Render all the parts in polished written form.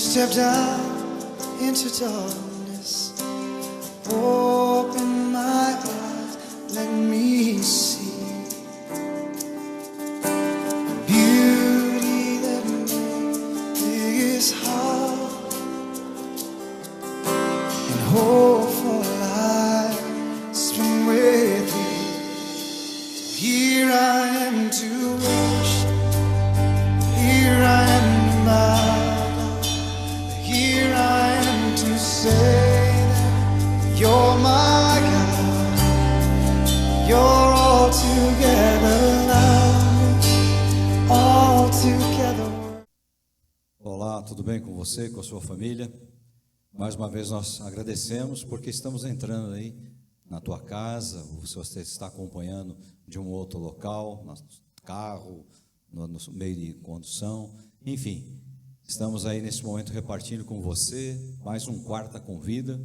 stepped out into darkness, open my eyes, let me see beauty that made this heart and hope for life spring with thee. So here I am to worship, here I am to bow. Here I am to say that you're my God, you're all together. Olá, tudo bem com você, com a sua família? Mais uma vez nós agradecemos porque estamos entrando aí na tua casa, você está acompanhando de um outro local, no carro, no meio de condução, enfim. Estamos aí nesse momento repartindo com você mais um Quarta Convida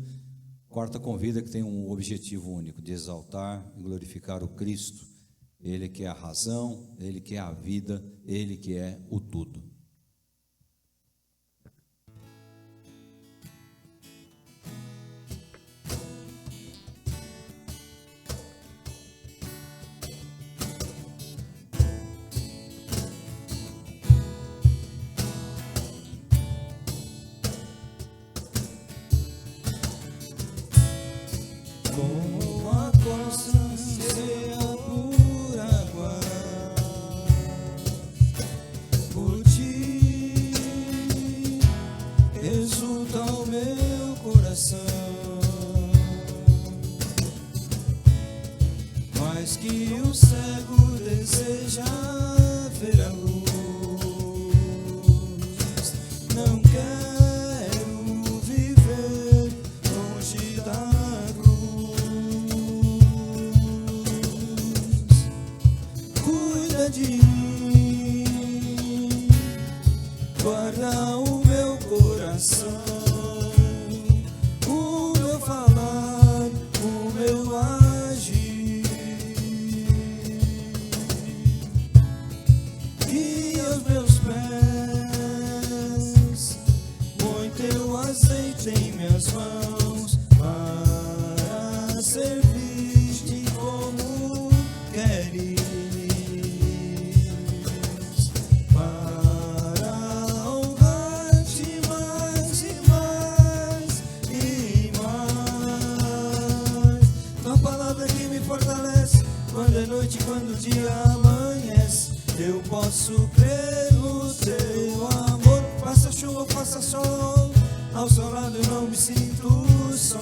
que tem um objetivo único, de exaltar e glorificar o Cristo, Ele que é a razão, Ele que é a vida, Ele que é o tudo. Como a constância por água, por ti exulta o meu coração, mais que o cego deseja ver a luz, não quero viver longe da de mim, guarda o meu coração, o meu falar, o meu agir, e os meus pés, põe teu azeite em minhas mãos, para servir-te como queres. Quando é noite, quando o dia amanhece, eu posso crer no teu amor. Faça chuva, faça sol, ao seu lado eu não me sinto só.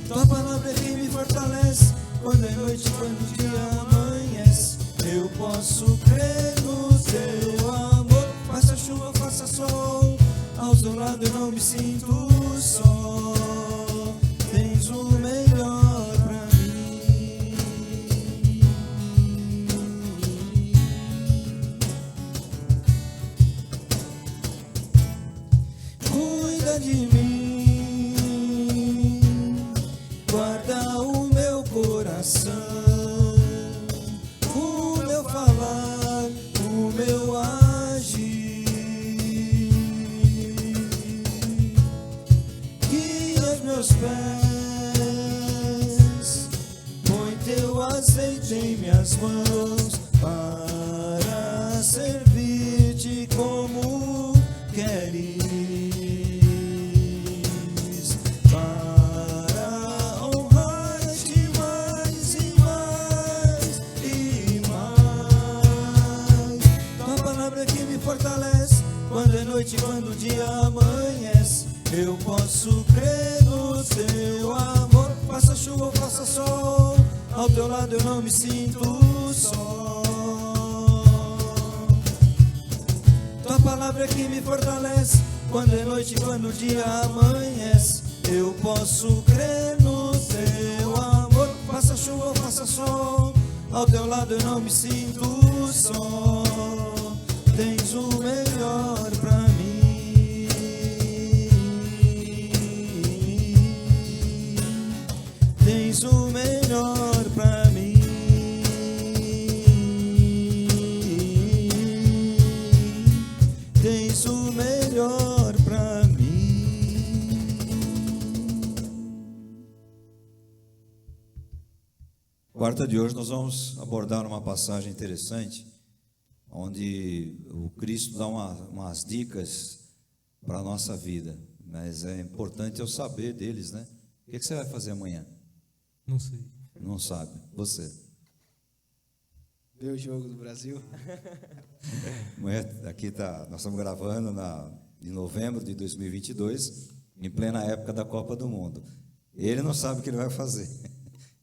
Tua palavra é que me fortalece. Quando é noite, quando o dia amanhece, eu posso crer no teu amor. Faça chuva, faça sol, ao seu lado eu não me sinto só. Tens o melhor pra mim. Cuida de mim, guarda o meu coração, o meu falar, o meu agir, guia os meus pés, teu azeite em minhas mãos, para servir-te como queres, para honrar-te mais e mais e mais. Tua palavra que me fortalece. Quando é noite, quando o dia amanhece, eu posso crer no teu amor. Faça chuva ou faça sol, ao teu lado eu não me sinto só. Tua palavra é que me fortalece. Quando é noite, quando o dia amanhece, eu posso crer no teu amor. Faça chuva ou faça sol, ao teu lado eu não me sinto só. Tens o melhor pra mim. Tens o melhor pra mim. Quarta de hoje nós vamos abordar uma passagem interessante, onde o Cristo dá umas dicas para a nossa vida, mas é importante eu saber deles, né? O que você vai fazer amanhã? Não sei. Não sabe, você. Ver o jogo do Brasil. Aqui nós estamos gravando em novembro de 2022, em plena época da Copa do Mundo. Ele não sabe o que ele vai fazer.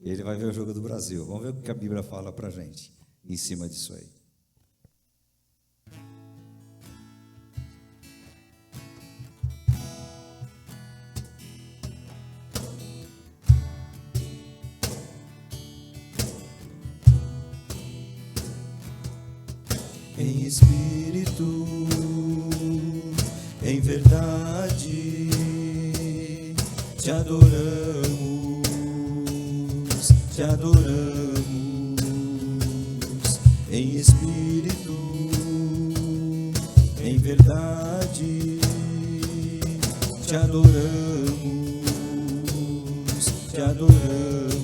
Ele vai ver o jogo do Brasil. Vamos ver o que a Bíblia fala para a gente em cima disso aí. Em espírito, em verdade, te adoramos, te adoramos. Em espírito, em verdade, te adoramos, te adoramos.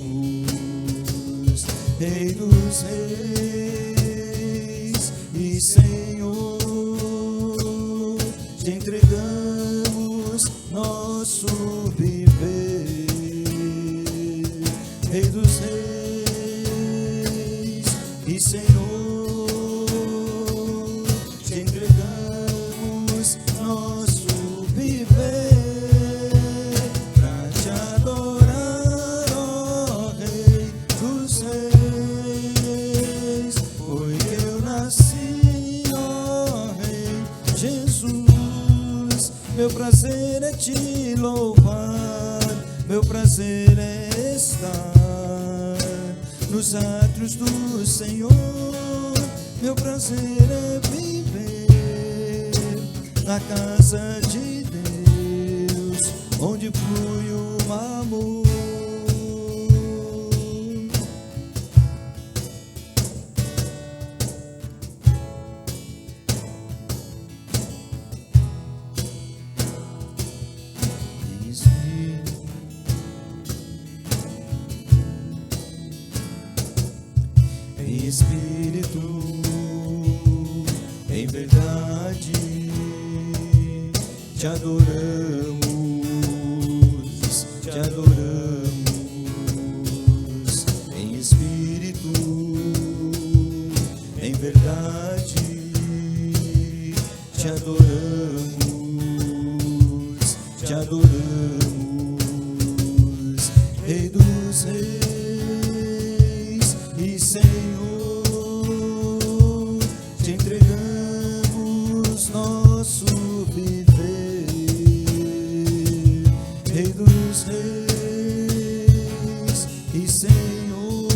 Rei dos reis e Senhor, te entregamos nosso viver. Rei dos reis e Senhor, te entregamos nosso viver, pra te adorar, ó Rei dos reis. Foi que eu nasci, ó Rei Jesus. Meu prazer é te louvar, meu prazer é estar nos átrios do Senhor. Meu prazer é viver na casa de Deus, onde flui o amor. Em espírito, em verdade, te adoramos, te adoramos. Em espírito, em verdade, te adoramos, te adoramos. Rei dos reis e Senhor, te entregamos nosso viver. Rei dos reis e Senhor,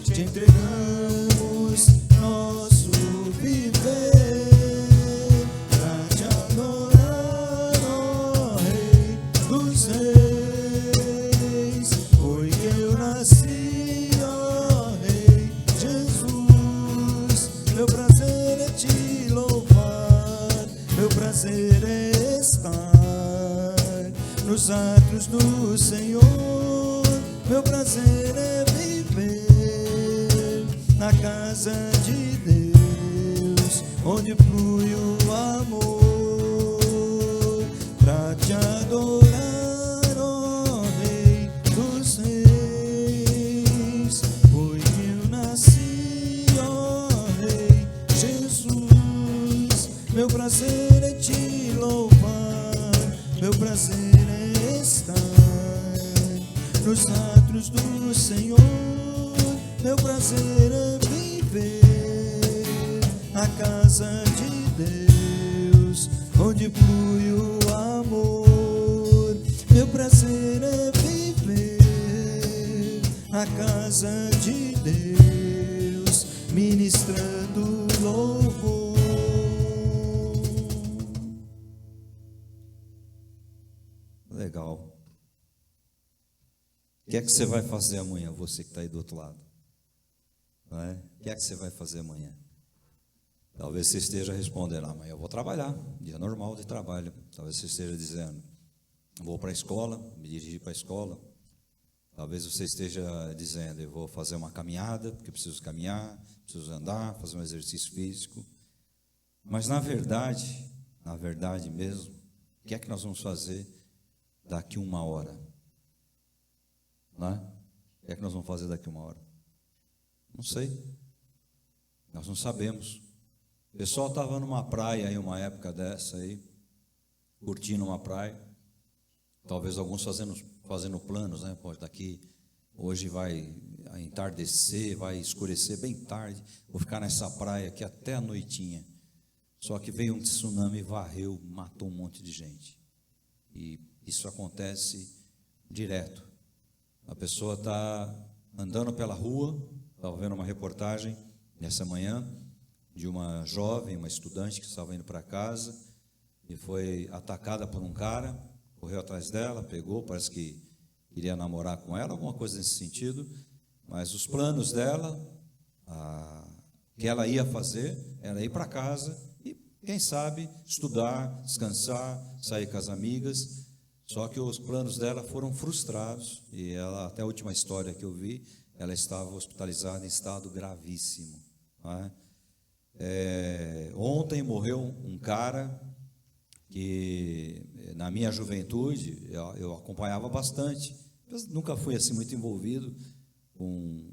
te entregamos nosso viver, pra te adorar, ó Rei dos reis. Foi que eu nasci, ó Rei Jesus. Meu prazer é te louvar, meu prazer é estar nos átrios do Senhor. Meu prazer é viver na casa de Deus, onde flui o amor, pra te adorar, ó Rei dos reis. Foi que eu nasci, ó Rei Jesus. Meu prazer é te louvar, meu prazer é estar nos átrios do Senhor. Meu prazer é viver na casa de Deus, onde flui o amor. Meu prazer é viver na casa de Deus, ministrando louvor. Legal. O que é que você vai fazer amanhã, você que está aí do outro lado? Não é? O que é que você vai fazer amanhã? Talvez você esteja respondendo, amanhã eu vou trabalhar, dia normal de trabalho. Talvez você esteja dizendo, vou para a escola, me dirigir para a escola. Talvez você esteja dizendo: eu vou fazer uma caminhada, porque eu preciso caminhar, preciso andar, fazer um exercício físico. Mas na verdade mesmo, o que é que nós vamos fazer daqui 1 hora? Não é? O que é que nós vamos fazer daqui 1 hora? Não sei. Nós não sabemos. O pessoal estava numa praia aí, uma época dessa aí, curtindo uma praia. Talvez alguns fazendo planos, né? Pode daqui, hoje vai entardecer, vai escurecer bem tarde. Vou ficar nessa praia aqui até a noitinha. Só que veio um tsunami, varreu, matou um monte de gente. E isso acontece direto. A pessoa está andando pela rua, estava vendo uma reportagem nessa manhã de uma jovem, uma estudante que estava indo para casa e foi atacada por um cara, correu atrás dela, pegou, parece que queria namorar com ela, alguma coisa nesse sentido, mas os planos dela, que ela ia fazer, era ir para casa e, quem sabe, estudar, descansar, sair com as amigas. Só que os planos dela foram frustrados e ela, até a última história que eu vi, ela estava hospitalizada em estado gravíssimo. Não é? Ontem morreu um cara que, na minha juventude, eu acompanhava bastante. Eu nunca fui assim muito envolvido com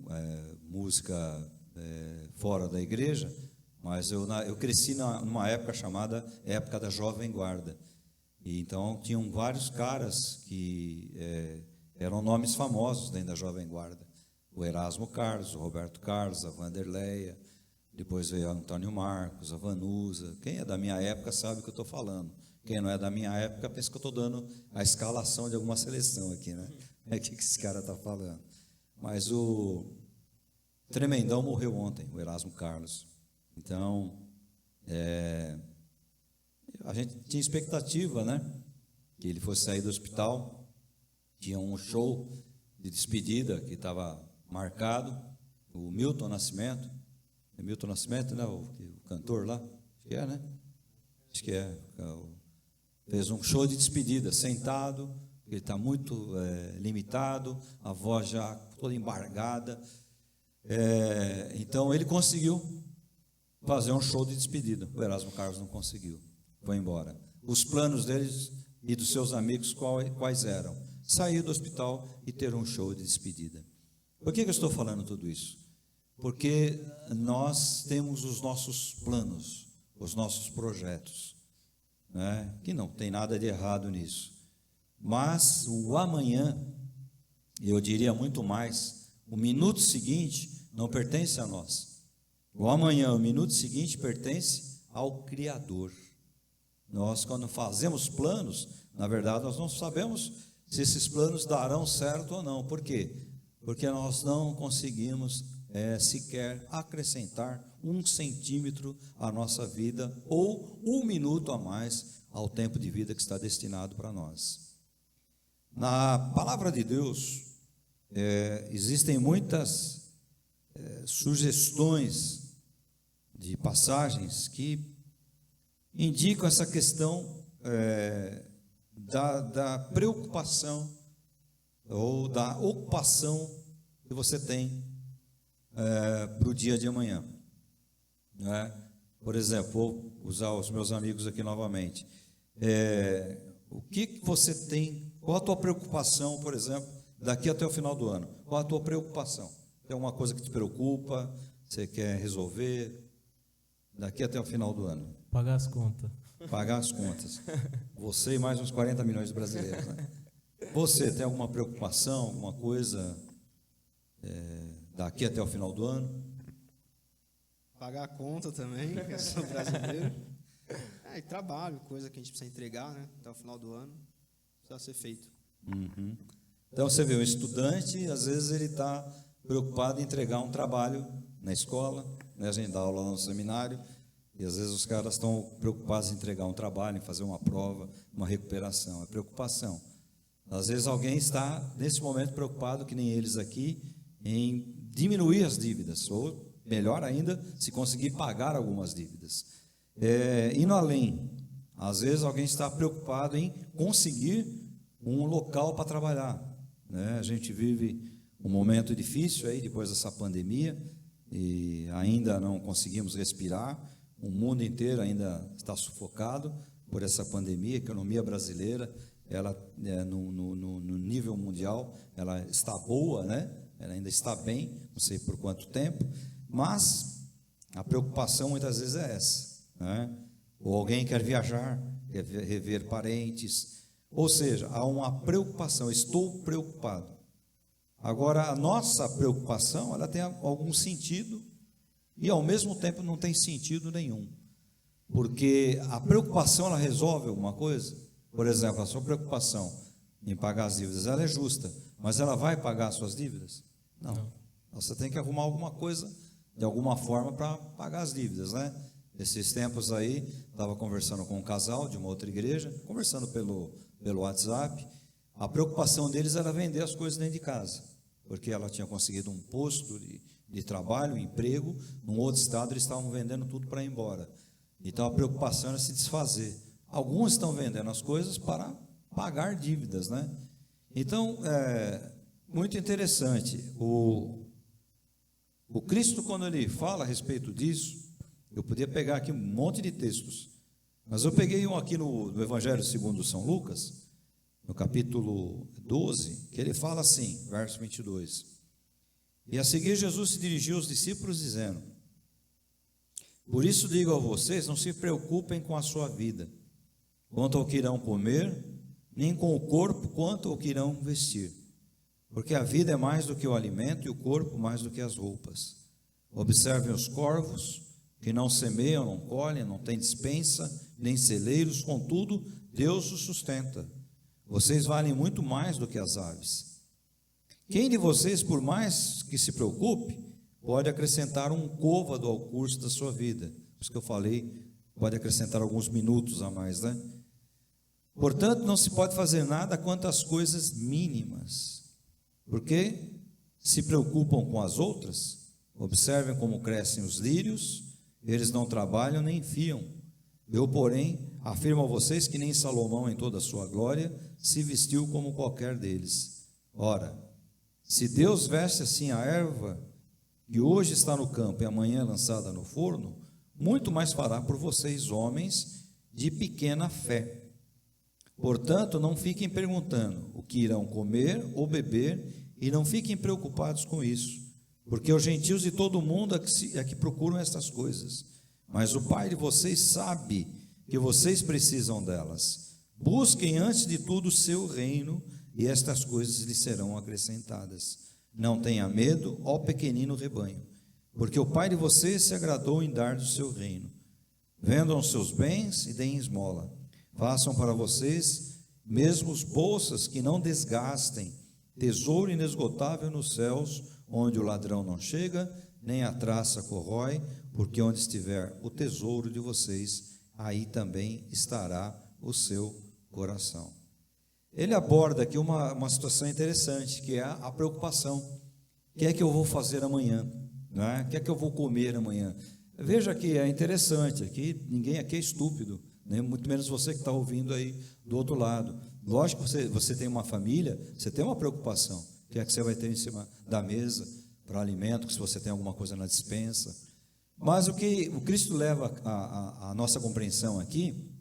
música fora da igreja, mas eu cresci numa época chamada época da Jovem Guarda. E então tinham vários caras que eram nomes famosos dentro da Jovem Guarda. O Erasmo Carlos, o Roberto Carlos, a Vanderleia, depois veio o Antônio Marcos, a Vanusa. Quem é da minha época sabe o que eu estou falando. Quem não é da minha época pensa que eu estou dando a escalação de alguma seleção aqui, né? O que esse cara está falando? Mas o tremendão morreu ontem, o Erasmo Carlos. Então, a gente tinha expectativa, né? Que ele fosse sair do hospital. Tinha um show de despedida que estava marcado. O Milton Nascimento. É Milton Nascimento, né? O cantor lá. Acho que é, né? Acho que é. Fez um show de despedida, sentado. Ele está muito limitado. A voz já toda embargada. Então, ele conseguiu fazer um show de despedida. O Erasmo Carlos não conseguiu. Foi embora. Os planos deles e dos seus amigos quais eram? Sair do hospital e ter um show de despedida. Por que eu estou falando tudo isso? Porque nós temos os nossos planos, os nossos projetos, né? Que não tem nada de errado nisso. Mas o amanhã, eu diria muito mais, o minuto seguinte não pertence a nós. O amanhã, o minuto seguinte, pertence ao Criador. Nós, quando fazemos planos, na verdade, nós não sabemos se esses planos darão certo ou não. Por quê? Porque nós não conseguimos sequer acrescentar 1 centímetro à nossa vida ou 1 minuto a mais ao tempo de vida que está destinado para nós. Na palavra de Deus, existem muitas sugestões de passagens que indicam essa questão da preocupação ou da ocupação que você tem para o dia de amanhã. Por exemplo, vou usar os meus amigos aqui novamente. O que você tem, qual a tua preocupação, por exemplo, daqui até o final do ano? Qual a tua preocupação? Tem alguma coisa que te preocupa, você quer resolver daqui até o final do ano? Pagar as contas. Pagar as contas. Você e mais uns 40 milhões de brasileiros, né? Você tem alguma preocupação, alguma coisa daqui até o final do ano? Pagar a conta também, que eu sou brasileiro. E trabalho, coisa que a gente precisa entregar, né? Até o final do ano. Precisa ser feito. Uhum. Então você vê, o estudante, às vezes ele está preocupado em entregar um trabalho na escola, né? A gente dá aula no seminário, e às vezes os caras estão preocupados em entregar um trabalho, em fazer uma prova, uma recuperação. É preocupação. Às vezes alguém está, nesse momento, preocupado, que nem eles aqui, em diminuir as dívidas, ou, melhor ainda, se conseguir pagar algumas dívidas. Indo além, às vezes alguém está preocupado em conseguir um local para trabalhar, né? A gente vive um momento difícil aí depois dessa pandemia e ainda não conseguimos respirar. O mundo inteiro ainda está sufocado por essa pandemia. A economia brasileira, ela no nível mundial, ela está boa, né? Ela ainda está bem, não sei por quanto tempo, mas a preocupação muitas vezes é essa, né? Ou alguém quer viajar, quer rever parentes, ou seja, há uma preocupação, estou preocupado. Agora, a nossa preocupação, ela tem algum sentido e ao mesmo tempo não tem sentido nenhum, porque a preocupação, ela resolve alguma coisa. Por exemplo, a sua preocupação em pagar as dívidas, ela é justa, mas ela vai pagar as suas dívidas? Não. Você tem que arrumar alguma coisa, de alguma forma, para pagar as dívidas, né? Esses tempos aí, estava conversando com um casal de uma outra igreja, conversando pelo WhatsApp. A preocupação deles era vender as coisas dentro de casa, porque ela tinha conseguido um posto de trabalho, um emprego, num outro estado, eles estavam vendendo tudo para ir embora. Então a preocupação era se desfazer. Alguns estão vendendo as coisas para pagar dívidas, né? Então, muito interessante. O Cristo, quando ele fala a respeito disso, eu podia pegar aqui um monte de textos, mas eu peguei um aqui no Evangelho segundo São Lucas, no capítulo 12, que ele fala assim, verso 22. E a seguir Jesus se dirigiu aos discípulos dizendo: por isso digo a vocês, não se preocupem com a sua vida, quanto ao que irão comer, nem com o corpo, quanto ao que irão vestir. Porque a vida é mais do que o alimento e o corpo mais do que as roupas. Observem os corvos, que não semeiam, não colhem, não têm despensa, nem celeiros, contudo, Deus os sustenta. Vocês valem muito mais do que as aves. Quem de vocês, por mais que se preocupe, pode acrescentar um côvado ao curso da sua vida? Por isso que eu falei, pode acrescentar alguns minutos a mais, né? Portanto, não se pode fazer nada quanto às coisas mínimas, porque se preocupam com as outras. Observem como crescem os lírios, eles não trabalham nem fiam. Eu, porém, afirmo a vocês que nem Salomão, em toda a sua glória, se vestiu como qualquer deles. Ora, se Deus veste assim a erva, que hoje está no campo e amanhã é lançada no forno, muito mais fará por vocês, homens de pequena fé. Portanto, não fiquem perguntando o que irão comer ou beber, e não fiquem preocupados com isso, porque os gentios de todo o mundo é que procuram estas coisas, mas o Pai de vocês sabe que vocês precisam delas. Busquem antes de tudo o seu reino, e estas coisas lhes serão acrescentadas. Não tenha medo, ó pequenino rebanho, porque o Pai de vocês se agradou em dar do seu reino. Vendam os seus bens e deem esmola. Façam para vocês mesmos bolsas que não desgastem, tesouro inesgotável nos céus, onde o ladrão não chega, nem a traça corrói, porque onde estiver o tesouro de vocês, aí também estará o seu coração. Ele aborda aqui uma situação interessante, que é a preocupação. O que é que eu vou fazer amanhã? Né? O que é que eu vou comer amanhã? Veja que é interessante, aqui ninguém aqui é estúpido, né? Muito menos você que está ouvindo aí do outro lado. Lógico que você tem uma família, você tem uma preocupação. O que é que você vai ter em cima da mesa para alimento, se você tem alguma coisa na despensa. Mas o que o Cristo leva a nossa compreensão aqui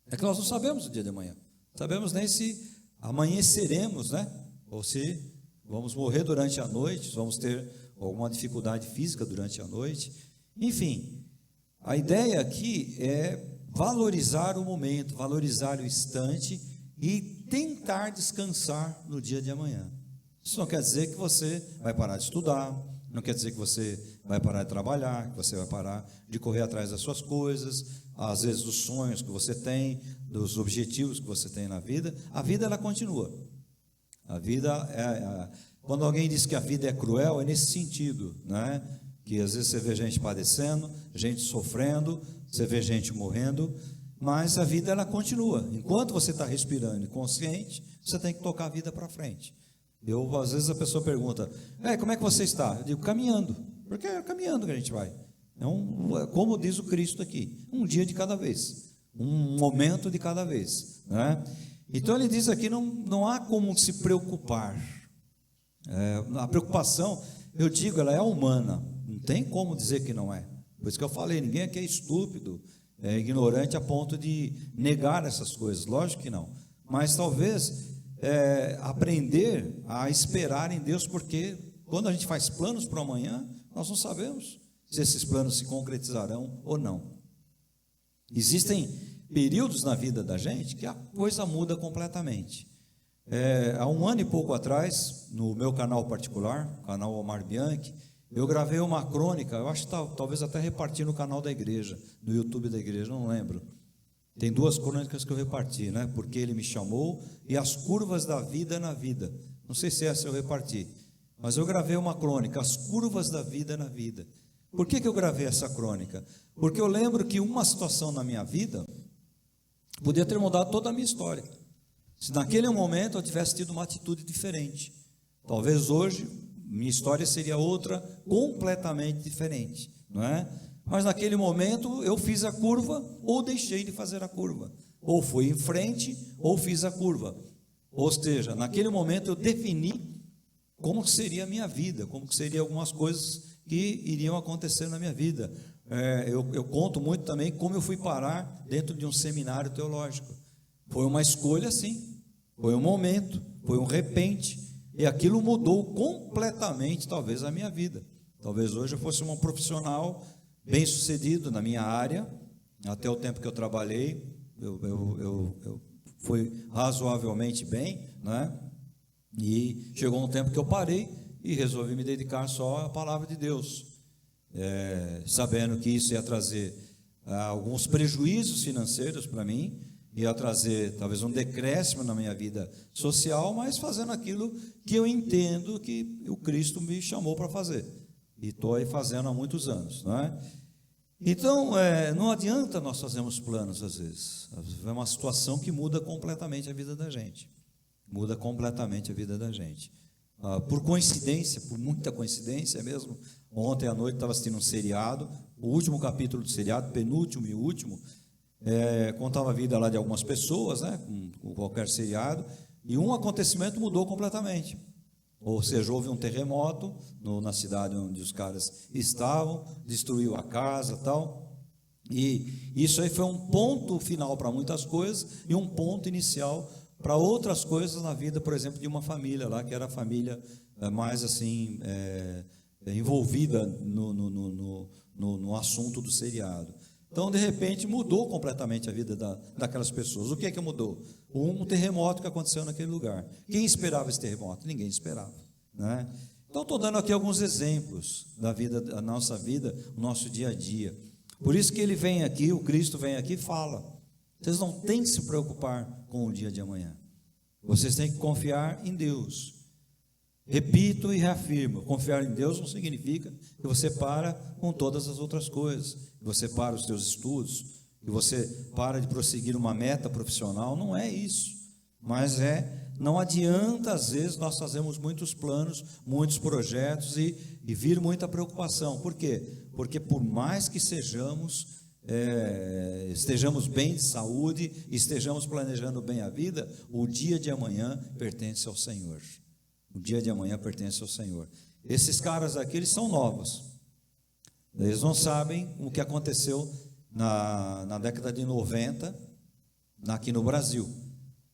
é que nós não sabemos o dia de amanhã. Sabemos nem se amanheceremos, né? Ou se vamos morrer durante a noite, vamos ter alguma dificuldade física durante a noite. Enfim, a ideia aqui é valorizar o momento, valorizar o instante e tentar descansar no dia de amanhã. Isso não quer dizer que você vai parar de estudar, não quer dizer que você vai parar de trabalhar, que você vai parar de correr atrás das suas coisas, às vezes dos sonhos que você tem, dos objetivos que você tem na vida. A vida, ela continua. A vida quando alguém diz que a vida é cruel, é nesse sentido, né? Que às vezes você vê gente padecendo, gente sofrendo, você vê gente morrendo, mas a vida, ela continua. Enquanto você está respirando e consciente, você tem que tocar a vida para frente. Às vezes a pessoa pergunta, como é que você está? Eu digo, caminhando, porque é caminhando que a gente vai. Como diz o Cristo aqui, um dia de cada vez, um momento de cada vez, né? Então ele diz aqui, não há como se preocupar. A preocupação, eu digo, ela é humana, não tem como dizer que não é. Por isso que eu falei, ninguém aqui é estúpido, é ignorante a ponto de negar essas coisas, lógico que não. Mas talvez aprender a esperar em Deus, porque quando a gente faz planos para amanhã, nós não sabemos se esses planos se concretizarão ou não. Existem períodos na vida da gente que a coisa muda completamente. Há um ano e pouco atrás, no meu canal particular, canal Omar Bianchi, eu gravei uma crônica, eu acho que talvez até reparti no canal da igreja, no YouTube da igreja, não lembro. Tem 2 crônicas que eu reparti, né? Porque ele me chamou e as curvas da vida na vida. Não sei se essa eu reparti, mas eu gravei uma crônica, as curvas da vida na vida. Por que eu gravei essa crônica? Porque eu lembro que uma situação na minha vida podia ter mudado toda a minha história. Se naquele momento eu tivesse tido uma atitude diferente, talvez hoje minha história seria outra, completamente diferente, não é? Mas naquele momento eu fiz a curva ou deixei de fazer a curva, ou fui em frente ou fiz a curva. Ou seja, naquele momento eu defini como seria a minha vida, como seriam algumas coisas que iriam acontecer na minha vida. Eu conto muito também como eu fui parar dentro de um seminário teológico. Foi uma escolha, sim, foi um momento, foi um repente, e aquilo mudou completamente, talvez, a minha vida. Talvez hoje eu fosse um profissional bem-sucedido na minha área. Até o tempo que eu trabalhei, eu fui razoavelmente bem, né? E chegou um tempo que eu parei e resolvi me dedicar só à palavra de Deus, sabendo que isso ia trazer alguns prejuízos financeiros para mim, ia trazer talvez um decréscimo na minha vida social, mas fazendo aquilo que eu entendo que o Cristo me chamou para fazer, e estou aí fazendo há muitos anos, não é? Então, não adianta nós fazermos planos às vezes, é uma situação que muda completamente a vida da gente, por coincidência, por muita coincidência mesmo, ontem à noite estava assistindo um seriado, o último capítulo do seriado, penúltimo e último, contava a vida lá de algumas pessoas, né, com qualquer seriado, e um acontecimento mudou completamente. Ou seja, houve um terremoto na cidade onde os caras estavam, destruiu a casa, tal, e isso aí foi um ponto final para muitas coisas e um ponto inicial para outras coisas na vida, por exemplo, de uma família lá, que era a família mais assim envolvida no assunto do seriado. Então, de repente, mudou completamente a vida daquelas pessoas. O que é que mudou? Um terremoto que aconteceu naquele lugar. Quem esperava esse terremoto? Ninguém esperava, né? Então, estou dando aqui alguns exemplos da nossa vida, o nosso dia a dia. Por isso que ele vem aqui, o Cristo vem aqui e fala: vocês não têm que se preocupar com o dia de amanhã. Vocês têm que confiar em Deus. Repito e reafirmo, confiar em Deus não significa que você para com todas as outras coisas, que você para os seus estudos, que você para de prosseguir uma meta profissional, não é isso. Mas não adianta, às vezes, nós fazemos muitos planos, muitos projetos e vir muita preocupação. Por quê? Porque por mais que estejamos bem de saúde, estejamos planejando bem a vida, o dia de amanhã pertence ao Senhor. O dia de amanhã pertence ao Senhor. Esses caras aqui, eles são novos. Eles não sabem o que aconteceu na década de 90 aqui no Brasil,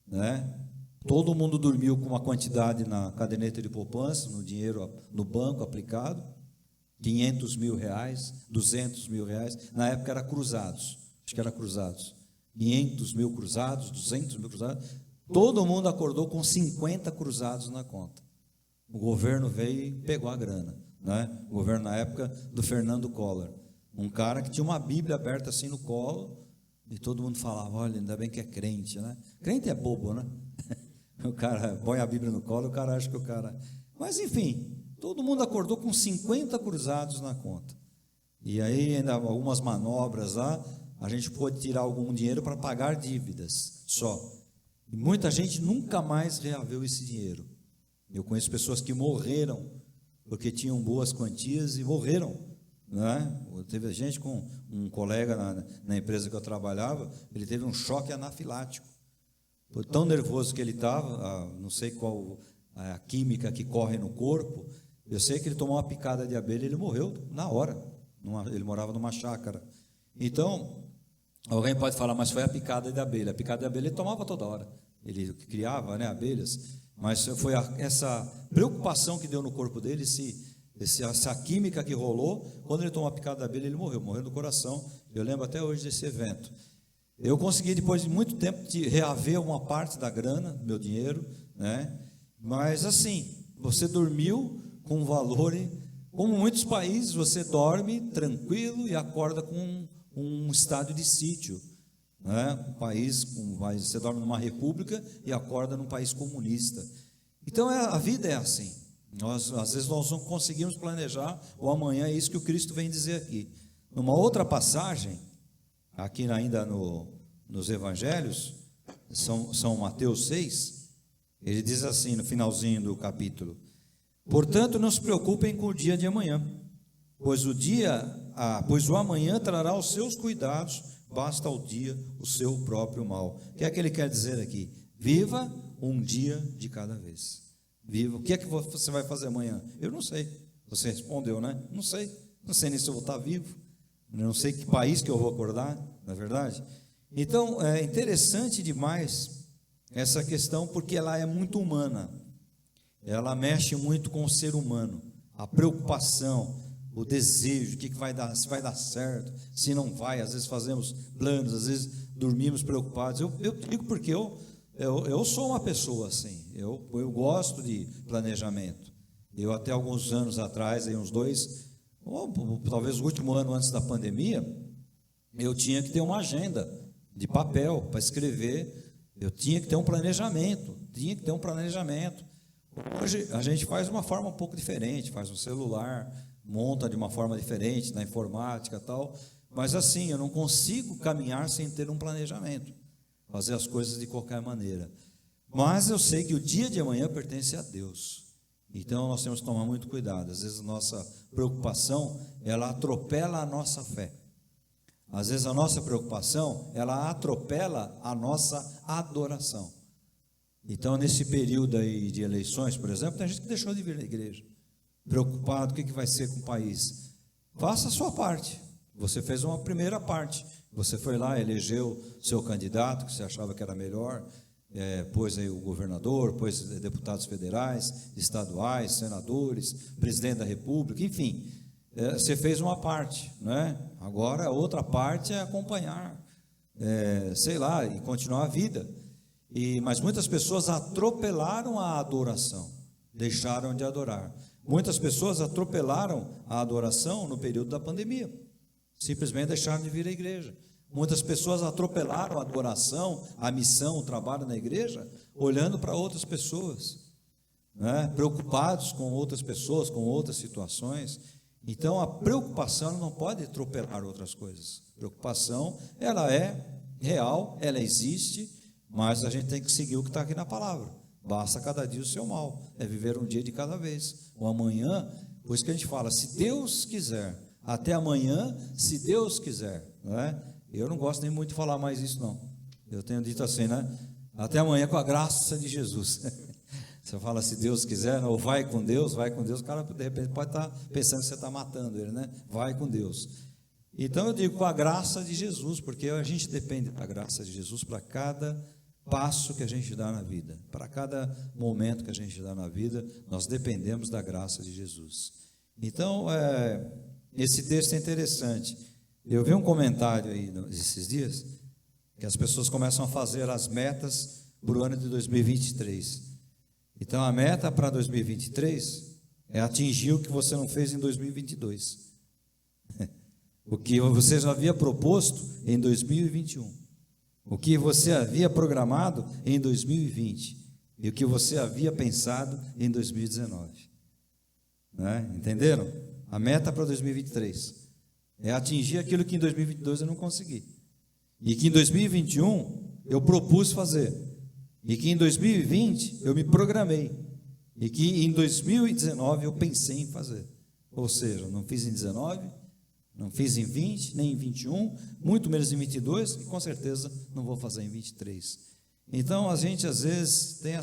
né? Todo mundo dormiu com uma quantidade na caderneta de poupança, no dinheiro no banco aplicado, 500 mil reais, 200 mil reais, na época era cruzados, acho que era cruzados, 500 mil cruzados, 200 mil cruzados, todo mundo acordou com 50 cruzados na conta. O governo veio e pegou a grana, né? O governo na época do Fernando Collor, um cara que tinha uma Bíblia aberta assim no colo, e todo mundo falava: olha, ainda bem que é crente, né? Crente é bobo, né? O cara põe a Bíblia no colo, o cara acha que o cara... Mas enfim, todo mundo acordou com 50 cruzados na conta, e aí ainda algumas manobras lá, a gente pôde tirar algum dinheiro para pagar dívidas só, e muita gente nunca mais reaveu esse dinheiro. Eu conheço pessoas que morreram porque tinham boas quantias e morreram, né? Teve gente com um colega na empresa que eu trabalhava, ele teve um choque anafilático, por tão nervoso que ele estava, não sei qual a química que corre no corpo, eu sei que ele tomou uma picada de abelha e ele morreu na hora. Ele morava numa chácara. Então, alguém pode falar, mas foi a picada de abelha. A picada de abelha ele tomava toda hora. Ele criava, né, abelhas, mas foi essa preocupação que deu no corpo dele, essa química que rolou. Quando ele tomou a picada de abelha, ele morreu do coração. Eu lembro até hoje desse evento. Eu consegui, depois de muito tempo, de reaver uma parte da grana, meu dinheiro, né? Mas assim, você dormiu com um valor, como muitos países, você dorme tranquilo e acorda com um estádio de sítio, né? Você dorme numa república e acorda num país comunista. Então a vida é assim. Às vezes nós não conseguimos planejar o amanhã, é isso que o Cristo vem dizer aqui. Numa outra passagem, aqui ainda nos Evangelhos, São Mateus 6, ele diz assim no finalzinho do capítulo: portanto, não se preocupem com o dia de amanhã, pois o amanhã trará os seus cuidados, basta ao dia o seu próprio mal. O que é que ele quer dizer aqui? Viva um dia de cada vez. Viva. O que é que você vai fazer amanhã? Eu não sei. Você respondeu, né? Não sei nem se eu vou estar vivo, não sei que país que eu vou acordar, não é verdade? Então, é interessante demais essa questão, porque ela é muito humana, ela mexe muito com o ser humano, a preocupação, o desejo, o que vai dar, se vai dar certo, se não vai. Às vezes fazemos planos, às vezes dormimos preocupados. Eu digo porque eu sou uma pessoa assim, eu gosto de planejamento. Eu até alguns anos atrás, aí uns 2, ou talvez o último ano antes da pandemia, eu tinha que ter uma agenda de papel para escrever, eu tinha que ter um planejamento, Hoje a gente faz de uma forma um pouco diferente, faz no celular, monta de uma forma diferente, na informática e tal, mas assim, eu não consigo caminhar sem ter um planejamento, fazer as coisas de qualquer maneira. Mas eu sei que o dia de amanhã pertence a Deus, então nós temos que tomar muito cuidado. Às vezes a nossa preocupação, ela atropela a nossa fé. Às vezes a nossa preocupação, ela atropela a nossa adoração. Então, nesse período aí de eleições, por exemplo, tem gente que deixou de vir na igreja, preocupado, o que vai ser com o país. Faça a sua parte. Você fez uma primeira parte. Você foi lá, elegeu seu candidato, que você achava que era melhor, pôs aí o governador, pôs deputados federais, estaduais, senadores, presidente da república, enfim. Você fez uma parte, né? Agora a outra parte é acompanhar, e continuar a vida. Mas muitas pessoas atropelaram a adoração, deixaram de adorar. Muitas pessoas atropelaram a adoração no período da pandemia, simplesmente deixaram de vir à igreja. Muitas pessoas atropelaram a adoração, a missão, o trabalho na igreja, olhando para outras pessoas, né? Preocupados com outras pessoas, com outras situações. Então a preocupação não pode atropelar outras coisas. A preocupação, ela é real, ela existe, mas a gente tem que seguir o que está aqui na palavra. Basta cada dia o seu mal, é viver um dia de cada vez. O amanhã, por isso que a gente fala, se Deus quiser, até amanhã, se Deus quiser, não é? Eu não gosto nem muito de falar mais isso, não. Eu tenho dito assim, né? Até amanhã com a graça de Jesus. Você fala, se Deus quiser, ou vai com Deus, o cara de repente pode estar pensando que você está matando ele, né? Vai com Deus. Então eu digo com a graça de Jesus, porque a gente depende da graça de Jesus para cada passo que a gente dá na vida, para cada momento que a gente dá na vida, nós dependemos da graça de Jesus. Então, esse texto é interessante. Eu vi um comentário aí esses dias, que as pessoas começam a fazer as metas para o ano de 2023. Então, a meta para 2023 é atingir o que você não fez em 2022. O que você já havia proposto em 2021. O que você havia programado em 2020. E o que você havia pensado em 2019. Né? Entenderam? A meta para 2023 é atingir aquilo que em 2022 eu não consegui. E que em 2021 eu propus fazer. E que em 2020 eu me programei. E que em 2019 eu pensei em fazer. Ou seja, não fiz em 19, não fiz em 20, nem em 21, muito menos em 22, e com certeza não vou fazer em 23. Então, a gente às vezes tem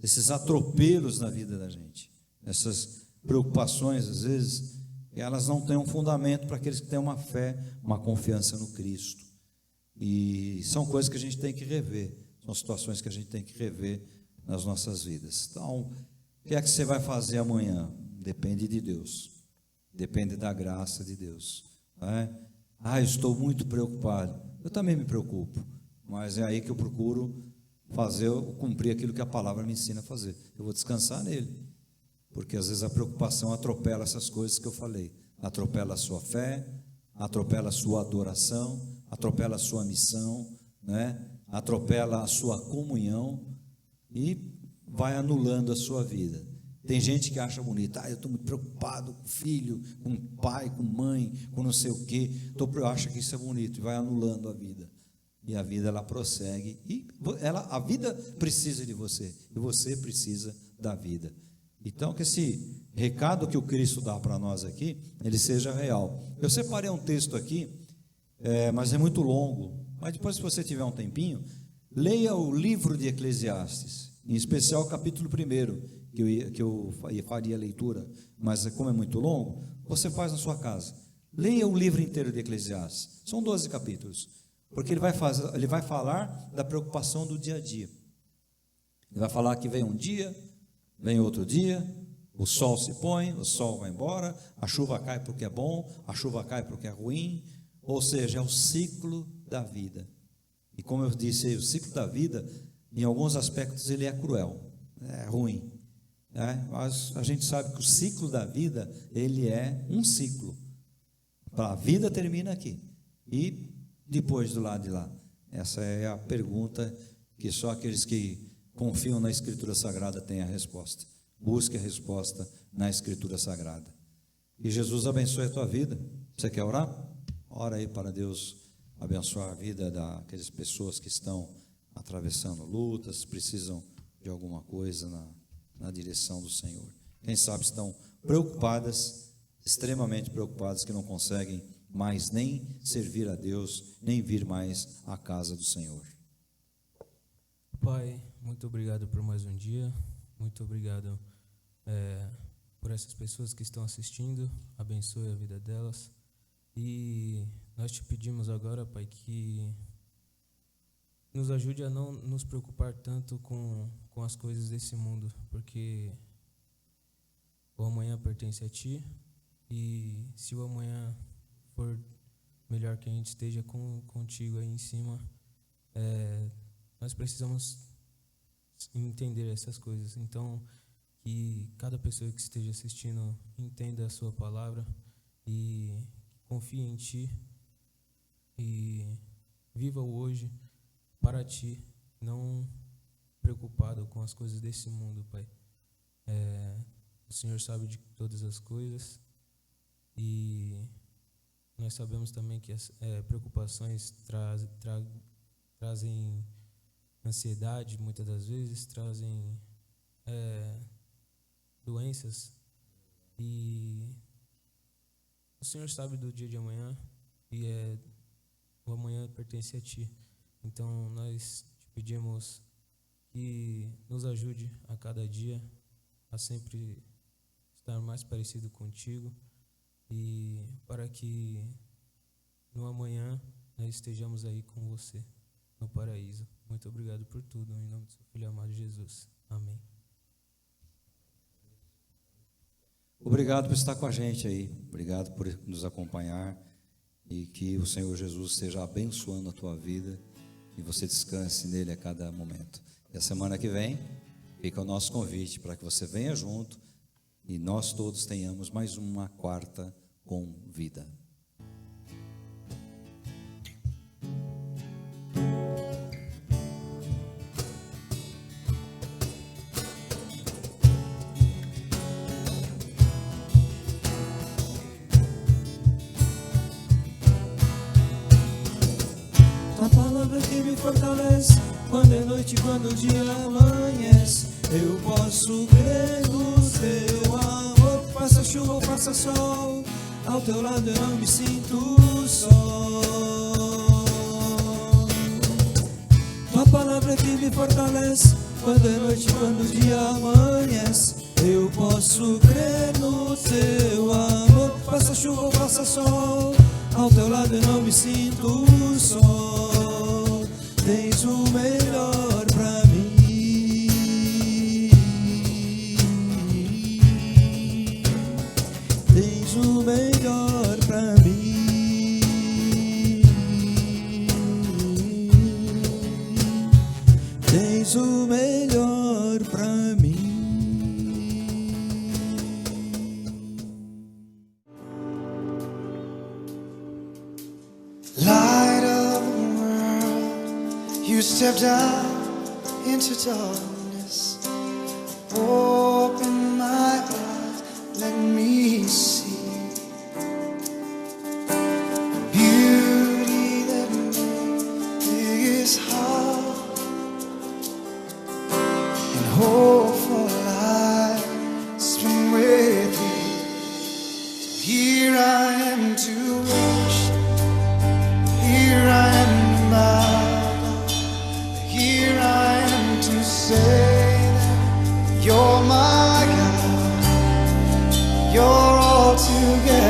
esses atropelos na vida da gente, essas preocupações, às vezes, elas não têm um fundamento para aqueles que têm uma fé, uma confiança no Cristo. E são coisas que a gente tem que rever, são situações que a gente tem que rever nas nossas vidas. Então, o que é que você vai fazer amanhã? Depende de Deus, depende da graça de Deus, não é? Eu estou muito preocupado. Eu também me preocupo, mas é aí que eu procuro cumprir aquilo que a palavra me ensina a fazer. Eu vou descansar nele, porque às vezes a preocupação atropela essas coisas que eu falei, atropela a sua fé, atropela a sua adoração, atropela a sua missão, né? Atropela a sua comunhão e vai anulando a sua vida. Tem gente que acha bonito, eu estou muito preocupado com filho, com pai, com mãe, com não sei o quê, acha que isso é bonito e vai anulando a vida. E a vida, ela prossegue, e a vida precisa de você, e você precisa da vida. Então, que esse recado que o Cristo dá para nós aqui, ele seja real. Eu separei um texto aqui, mas é muito longo, mas depois, se você tiver um tempinho, leia o livro de Eclesiastes, em especial o capítulo 1, que eu faria a leitura, mas como é muito longo, você faz na sua casa. Leia o livro inteiro de Eclesiastes, são 12 capítulos, porque ele vai falar da preocupação do dia a dia. Ele vai falar que vem um dia, vem outro dia, o sol se põe, o sol vai embora, a chuva cai porque é bom, a chuva cai porque é ruim, ou seja, é o ciclo da vida. E como eu disse aí, o ciclo da vida, em alguns aspectos, ele é cruel, é ruim, mas a gente sabe que o ciclo da vida, ele é um ciclo. A vida termina aqui, e depois do lado de lá? Essa é a pergunta que só aqueles que confiam na Escritura Sagrada têm a resposta. Busque a resposta na Escritura Sagrada. E Jesus abençoe a tua vida. Você quer orar? Ora aí para Deus abençoar a vida daquelas pessoas que estão atravessando lutas, precisam de alguma coisa na direção do Senhor. Quem sabe estão preocupadas, extremamente preocupadas, que não conseguem mais nem servir a Deus, nem vir mais à casa do Senhor. Pai, muito obrigado por mais um dia, muito obrigado por essas pessoas que estão assistindo, abençoe a vida delas, e nós te pedimos agora, Pai, que nos ajude a não nos preocupar tanto com as coisas desse mundo, porque o amanhã pertence a Ti, e se o amanhã for melhor que a gente esteja contigo aí em cima, nós precisamos entender essas coisas. Então, que cada pessoa que esteja assistindo entenda a sua palavra e confie em Ti e viva o hoje para Ti, não preocupado com as coisas desse mundo, Pai. O Senhor sabe de todas as coisas, e nós sabemos também que as preocupações trazem ansiedade, muitas das vezes, trazem doenças, e o Senhor sabe do dia de amanhã, e o amanhã pertence a Ti. Então nós te pedimos que nos ajude a cada dia a sempre estar mais parecido contigo, e para que no amanhã nós estejamos aí com você no paraíso. Muito obrigado por tudo, em nome do seu Filho amado Jesus. Amém. Obrigado por estar com a gente aí, obrigado por nos acompanhar, e que o Senhor Jesus esteja abençoando a tua vida e você descanse nele a cada momento. E a semana que vem fica o nosso convite para que você venha junto e nós todos tenhamos mais uma quarta com vida. A palavra que me fortalece, quando é noite, quando o dia amanhece, eu posso crer no teu amor. Faça chuva ou faça sol, ao teu lado eu não me sinto só. tua palavra que me fortalece. Quando é noite, quando o dia amanhece, eu posso crer no teu amor. Faça chuva ou faça sol, ao teu lado eu não me sinto só. Tens o melhor pra mim. Tens o melhor pra mim. Tens o melhor pra mim. Light of the world, you stepped out into darkness. Open my eyes, let me see beauty that made this heart, and hope for life spent with you. So here I am to worship. Here I am, my God. Here I am to say that you're my God. You're all together